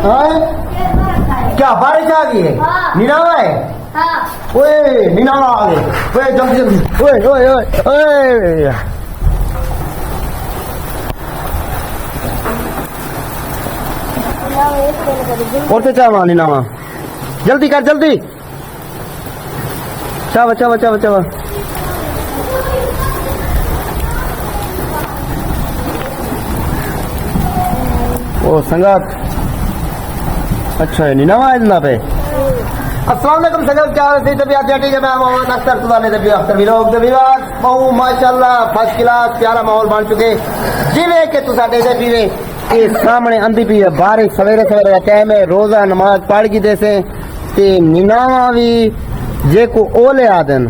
क्या बारिश आ गई है? नीनावा है? ओए नीनावा आ गए। ओए जल्दी जल्दी। ओए ओए ओए ओए और तो चावा नीनावा जल्दी कर जल्दी। चावा चावा चावा चावा। ओ संगत अच्छा है नीनावा है ना पे। अस्सलाम वालेकुम संगत, क्या हाल है? तबीयत ठीक है? मैं मोहम्मद अख्तर तुदाने तबीयत अख्तर व्लॉग बहु माशाल्लाह फर्स्ट क्लास प्यारा माहौल बन चुके जिवे के तुसा देते पीवे ये सामने आंदी पी है बारिश सवेरे सवेरे टाइम है। रोजा नमाज पढ़ की देसे ते नीनावा भी जे को ओले आदन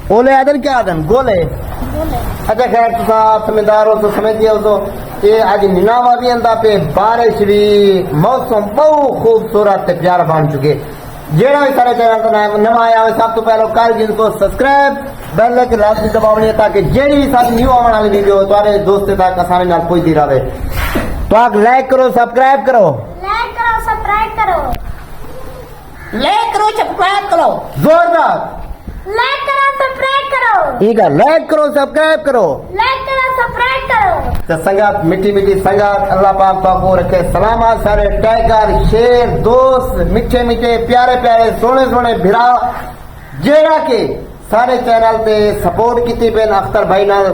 क्या आदन गोले। अच्छा खैर तुसा समझदार हो तो समझ दिया हो तो ये आज नीनावा भी अंदा पे बारिश भी मौसम बहुत खूबसूरत प्यारा बन चुके। जेड़ा भी सारे चैनल का नवा आया हो सब तो पहले कर जिनको सब्सक्राइब बेल के लाजमी दबावनी है ताकि जेड़ी भी सारी न्यू आने वाली वीडियो तुम्हारे दोस्त तक आसानी नाल पहुंचती रहे। तो आप लाइक करो सब्सक्राइब करो जोरदार ठीक है। लाइक करो सब्सक्राइब करो तो संगत मिट्टी मिट्टी संगत अल्लाह पाक को रखे सलामत सारे टाइगर शेर दोस्त मिठे मिठे प्यारे प्यारे सोने सोने भिरा जेड़ा के सारे चैनल पे सपोर्ट की पेन अख्तर भाई नाल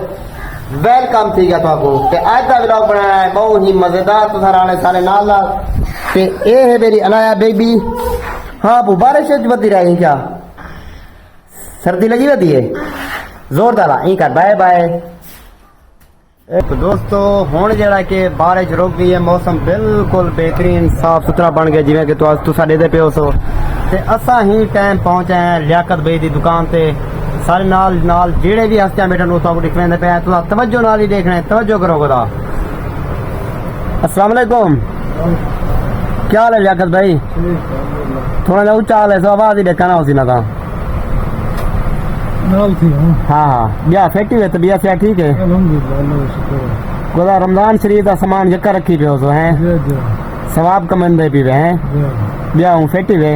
वेलकम थी गया तो ते आज का व्लॉग बनाया है बहुत ही मजेदार तो सारे नाल ते ए है मेरी अनाया बेबी। हाँ वो बारिश बदी रही क्या सर्दी लगी रहती है जोरदार यही कर बाय बाय। तो दोस्तों हुण जरा के बारिश रुक गई है मौसम बिल्कुल बेहतरीन साफ सुथरा बन गया जिवें कि तुसा देदे पे हो सो ते असा ही टाइम पहुंचे हैं लियाकत भाई दी दुकान ते सारे नाल नाल जेड़े भी हस्तियां बैठन उस को दिखवेंदे पे तुसा तवज्जो नाल ही देखना है तवज्जो करो खुदा। अस्सलाम वालेकुम क्या हाल है लियाकत भाई? थोड़ा जा ऊंचा हाल है सो आवाज ही देखना उसी ना था। हाँ ब्याह फैक्टी है तो ब्याह से ठीक है खुदा। रमजान शरीफ का सामान जक्का रखी पे हो सो है सवाब कमंदे पीवे हैं ब्याह हूँ फैक्टी वे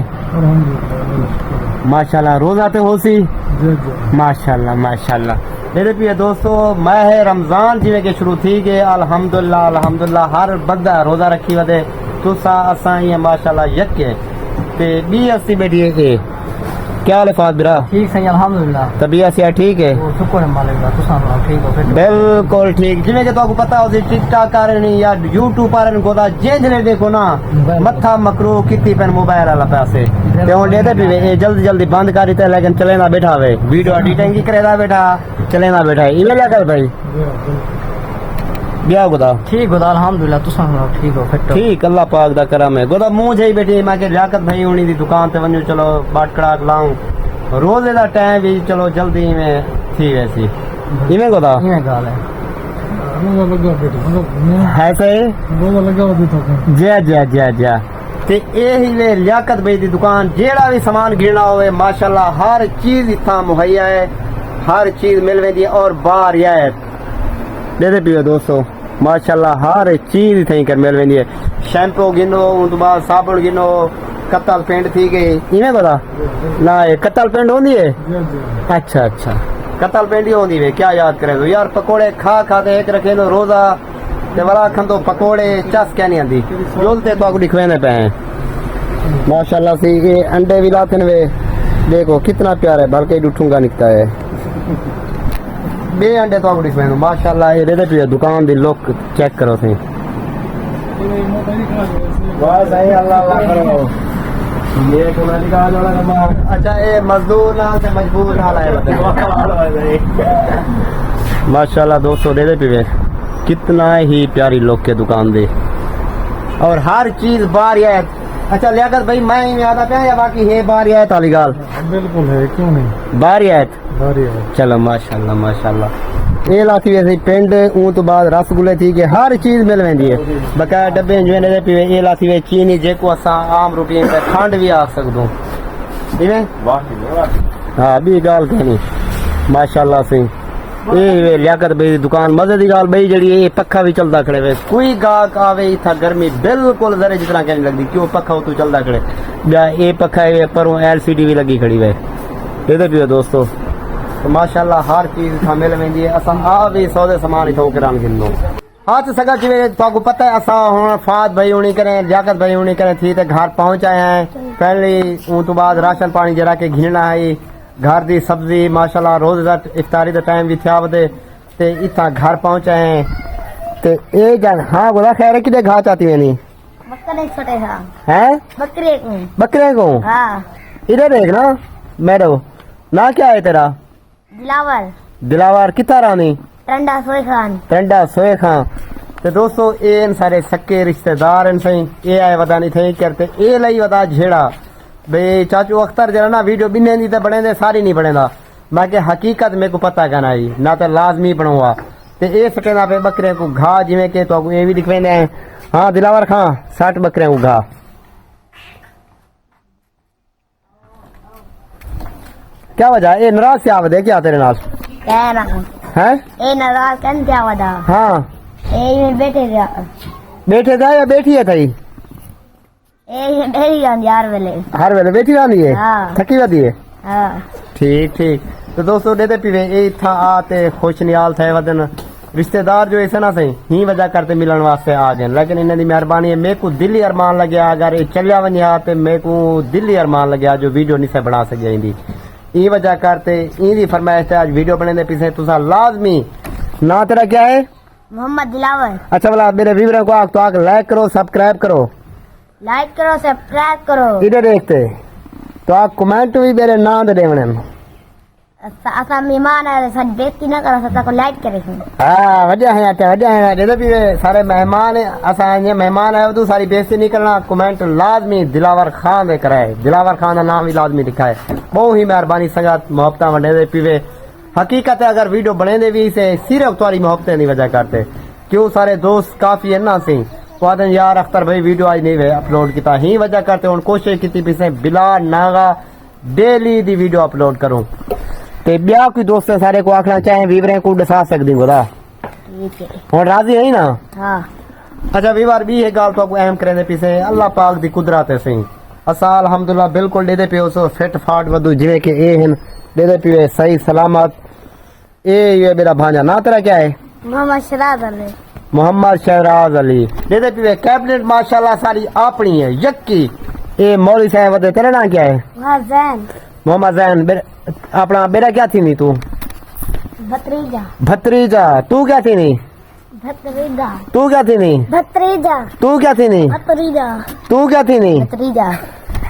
माशाल्लाह रोजा ते हो सी माशाल्लाह माशाल्लाह मेरे प्रिय दोस्तों मैं है रमजान जिवे के शुरू थी के अल्हम्दुलिल्लाह अल्हम्दुलिल्लाह हर बंदा रोजा रखी वदे तुसा असा ही माशाल्लाह यके ते बी अस्सी बैठी है। क्या हाल है फात बिरा? ठीक सही अल्हम्दुलिल्लाह। तबीयत से ठीक है? शुक्र है मालिक दा तुसा ठीक हो? बिल्कुल ठीक जिवें के तो पता हो टिकटॉक कारण या यूट्यूब पर गोदा जेंजने देखो ना मत्था मकरू कितनी पेन मोबाइल वाला पैसे ते हुन लेते पीवे ए जल्दी जल्दी बंद करी ते लेकिन चले ना बैठा वे वीडियो एडिटिंग की करेदा बैठा चले ना बैठा इले क्या कर भाई ब्याह गोदा ठीक गोदा अल्हम्दुलिल्लाह तुसा ठीक हो फिट ठीक अल्लाह पाक दा करम है गोदा मुंह जई बैठी मैं के लियाकत भाई होनी दी दुकान ते वन्नू चलो बाट कड़ाक लाऊं रोजे दा टाइम भी चलो जल्दी में थी वैसी इवें गोदा इवें गाल है है सही रोजा लगा वदी तो जा जा जा जा ते ए ही वे लियाकत भाई दी दुकान जेड़ा भी सामान गिरना होवे माशाल्लाह हर चीज इत्था मुहैया है हर चीज मिल वेंदी और बाहर रियायत दे पियो दोस्तों माशाल्लाह हर चीज इतनी कर मिल वेंदी है। शैम्पू गिनो उस बाद साबुन गिनो कत्तल पेंट थी गई इवें पता ना ये कत्तल पेंट होंदी है अच्छा अच्छा कत्तल पेंट ही होंदी है क्या याद करे तो यार पकोड़े खा खा के एक रखे तो रोजा ते वाला खन तो पकोड़े चस क्या नहीं आंदी जोलते तो आपको दिखवेंदे पे हैं माशाल्लाह से ये अंडे भी लाते वे देखो कितना प्यारा है बल्कि उठूंगा निकता है बे अंडे तो आपको दिखवेंदे माशाल्लाह ये दे पे दुकान दी लुक चेक करो सही वाह सही अल्लाह अल्लाह करो ये कोना निकाल वाला नंबर अच्छा ये मजदूर ना से मजबूर ना लाए माशाल्लाह दोस्तों दे पे कितना ही प्यारी लोग के दुकान दे और हर चीज बाहर है। अच्छा लियाकत भाई मैं ही आता पे या बाकी है बाहर आयत वाली गाल बिल्कुल है क्यों नहीं बाहर आयत चलो माशाल्लाह माशाल्लाह ये लाती वैसे पिंड ऊ तो बाद रसगुल्ले थी के हर चीज मिल वेंदी है बकाया डब्बे जो ने पीवे ये लाती वे चीनी जेको असा आम रोटी पे खंड भी आ सकदो इवें हां बी गाल कहनी माशाल्लाह से ये लियाकत भाई दुकान मजे की गाल भाई जड़ी ये पक्खा भी चलता खड़े वे कोई गाहक आवे इतना गर्मी बिल्कुल जरे जितना कहने लगती क्यों पक्खा तू चलता खड़े ये पक्खा है पर LCD भी लगी खड़ी वे ये पियो दोस्तों तो माशाल्लाह हर चीज इतना मिल वेंदी है असा आ भी सौदे सामान इथों किरान गिनो हाँ तो सगा जिवें ताको पता है असा हुन फात भाई होनी करें लियाकत भाई होनी करें थी ते घर पहुंच आए हैं पहले उन तो बाद राशन पानी जरा के घिनना है घर दी सब्जी माशाल्लाह रोज दा इफ्तारी दा टाइम भी थिया वदे ते इतना घर पहुंचे हैं ते ए जान हाँ बोला खैर है किदे घा चाहती है नहीं बकरे छोटे हैं बकरे को हाँ इधर देख ना मैडम ना क्या है तेरा दिलावर कितना रानी टंडा सोए खान ते दोस्तों ए इन सारे सक्के रिश्तेदार इन सही ए आए वदा नहीं थे करते ए लई वदा झेड़ा भाई चाचू अख्तर जरा ना वीडियो बिने दी बने दे सारी नहीं बनेदा बाकी हकीकत मेरे को पता कहना आई ना तो लाजमी बनूंगा ते ए सटेना पे बकरे को घा जिवें के तो ये भी दिखवेंदे हैं हाँ दिलावर खां 60 बकरे को घा क्या वजह ए नाराज से आवदे क्या तेरे नाल हैं ए नाराज कन क्या वदा हाँ ए बैठे था या बैठी है थई हर वेले बैठी रहनी है हाँ। थकी वदी है हाँ। ठीक ठीक तो दोस्तों देते पीवे ए था आते खुश नियाल थे वदन रिश्तेदार जो ऐसे ना सही ही वजह करते मिलन वास्ते आ गए लेकिन इन्हें दी मेहरबानी है मेरे को दिल्ली अरमान लग्या अगर ये चलिया वनिया तो मेरे को दिल्ली अरमान लग्या जो वीडियो नहीं से बना सके इंदी ई वजह करते इंदी फरमाइश आज वीडियो बने दे पीछे तुसा लाजमी ना तेरा क्या है मोहम्मद दिलावर अच्छा बोला मेरे व्यूअर को तो आग लाइक करो सब्सक्राइब करो सब्सक्राइब इधर देखते तो आप कमेंट भी मेरे नाम दे देवने असा मेहमान है सन बेइज्जती ना करो सता को लाइक करे हां वजह है आते वजह है जदे भी सारे मेहमान है असा ये मेहमान है तो सारी बेइज्जती नहीं करना कमेंट लाजमी दिलावर खान दे कराए दिलावर खान का नाम भी लाजमी लिखाए बहुत ही मेहरबानी संगत मोहब्बत वंडे दे पीवे हकीकत है अगर वीडियो बने दे भी से सिर्फ तुम्हारी मोहब्बतें नहीं वजह करते क्यों सारे दोस्त काफी है ना सी वादन यार अख्तर भाई वीडियो आज नहीं अपलोड किया ही वजह करते उन कोशिश की पीछे बिला नागा डेली दी वीडियो अपलोड करूं ते ब्याह कोई दोस्त सारे को आखना चाहे वीवरे को दसा सकदी गोदा ठीक है और राजी है ना हां अच्छा वीवर भी है गाल तो अहम करे पीछे अल्लाह पाक दी कुदरत है सही असा अल्हम्दुलिल्लाह बिल्कुल दे पे सो फिट फाट वदू जिवे के ए हन दे पे सही सलामत ये मेरा भांजा ना तेरा क्या है मोहम्मद शहराज अली दे पे कैबिनेट माशाल्लाह सारी अपनी है यक्की ए मौलवी साहब वदे तेरा नाम क्या है मोहम्मद जैन अपना बेटा क्या थी नहीं तू भत्रीजा तू क्या थी नहीं तू क्या थी नहीं तू क्या थी नहीं तू क्या थी नहीं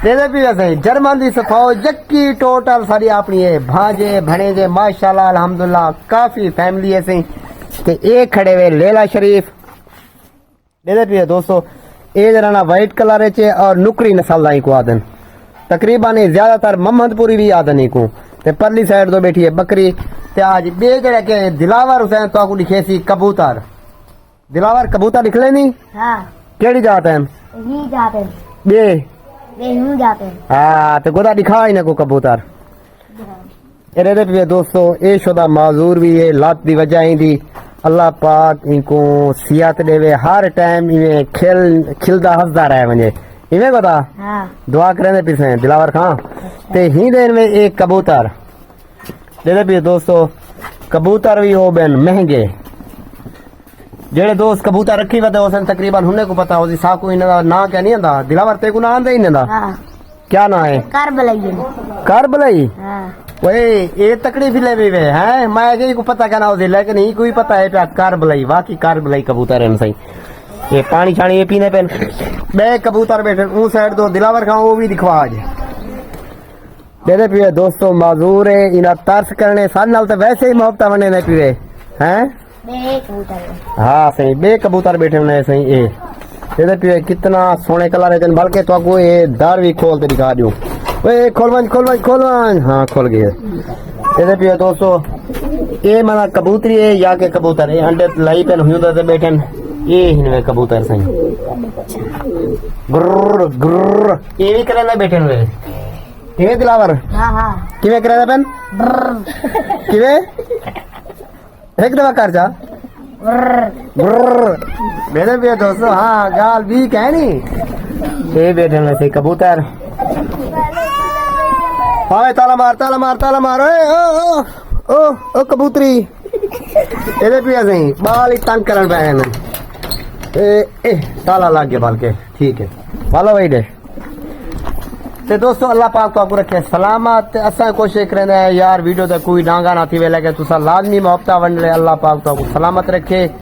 दे भी वैसे जर्मन दी सफाओ जक्की टोटल सारी अपनी है भांजे भणेजे माशाल्लाह अल्हम्दुलिल्लाह काफी फैमिली है सही ते एक खड़े हुए लेला शरीफ दे भी दोस्तों ए जरा ना व्हाइट कलर चे और नुकरी नस्ल दा को आदन तकरीबन ज्यादातर मोहम्मदपुरी भी आदन को ते परली साइड तो बैठी है बकरी ते आज बे जड़े के दिलावर हुसैन तो को लिखे सी कबूतर दिलावर कबूतर लिख ले नहीं हां केड़ी जात है ही जात है बे हूं जाते हां तो गोदा दिखा ही ना को कबूतर एरे पे दोस्तों ए शुदा माजूर भी है लात दी वजह ही दी अल्लाह पाक इनको सियात देवे हर टाइम इवे खिलदा हंसदा रहे वने इवे गोदा हां दुआ करे पीछे दिलावर खां ते ही दिन में एक कबूतर दे भी दोस्तों कबूतर भी हो बेन महंगे जेड़े दोस्त कबूतर रखी वदे ओसन तकरीबन हुने को पता होसी साकू इनदा ना क्या नहीं आंदा दिलावर ते को ना आंदा इनदा हां क्या ना है करबलाई हां ओए ये तकड़ी फिले भी वे हैं मैं के को पता कहना होसी लेकिन ही कोई पता है पे करबलाई वाकई करबलाई कबूतर है सही ये पानी छानी ये पीने पे बे कबूतर बैठे ऊ साइड तो दिलावर खां वो भी दिखवा आज दे पिए दोस्तों माजूर है इना तरस करने सन नाल तो वैसे ही मोहब्बत बने ने पिए हैं हाँ सही बे कबूतर बैठे होने सही ये पिए कितना सोने कलर है बल्कि तो आपको ये दार भी खोल के दिखा दूं ओए खोलवन हाँ खोल गए ये पिए दोस्तों ये माना कबूतरी है या के कबूतर है अंडे लाई पे हुई तो बैठे ये हिनवे कबूतर सही गुर्र गुर्र ये भी करे ना बैठे हुए किवे दिलावर हां हां किवे करे पेन किवे एक दफा कर जा मेरे भी दोस्तों। हाँ गाल भी कहनी ये बैठे वैसे कबूतर। हाँ ताला मार ताला मार ताला मार। ओ कबूतरी ਇਹਦੇ ਵੀ ਅਸੀਂ ਬਾਲ ਹੀ ਤੰਗ ਕਰਨ ਪਏ ਨੇ। ਇਹ ਤਾਲਾ ਲੱਗ ਗਿਆ ਬਲਕਿ ठीक है वाला वही दे। ते दोस्तों अल्लाह पाक तो आपको रखे सलामत। असा कोशिश करें यार वीडियो तक कोई डांगा ना थी वे लगे तुसा लाजमी मोहब्बत वंडले। अल्लाह पाक तो आपको सलामत रखे।